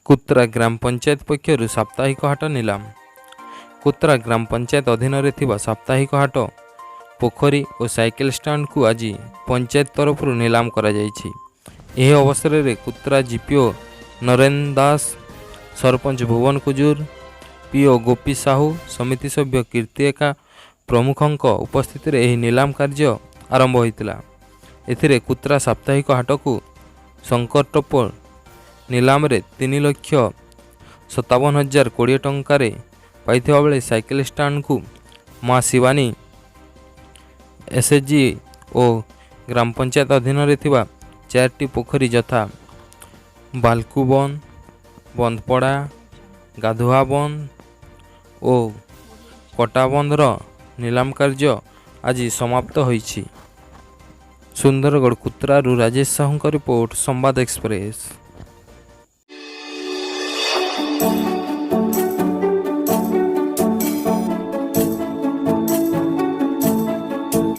कुत्रा ग्राम पंचायत पक्षर साप्ताहिक हाट नीलाम। कुत्रा ग्राम पंचायत अधीन थिबा साप्ताहिक हाट पोखरी और साइकेल स्टैंड को आज पंचायत तरफ नीलाम करा जायछि। एही अवसर में कुत्रा जीपीओ नरेन्द्र दास, सरपंच भुवन कुजूर, पीओ गोपी साहू, समिति सभ्य कीर्ति एका प्रमुखों उपस्थित एही नीलाम कार्य आरंभ होइतिला। एथिरे कुत्रा साप्ताहिक हाट को शंकर टोप नीलाम रे 3,57,020 टंकार पाइथिबा बेले साइकेल स्टैंड को माँ शिवानी एसएचजी और ग्राम पंचायत अधीन थिबा 4टी पोखरी यथा बालकुबन, बंदपड़ा, गाधुआ बंद और कटाबंदर नीलाम कार्य आज समाप्त होइछि। सुंदरगढ़ कुत्रारू राजेश साहू रिपोर्ट, संवाद एक्सप्रेस।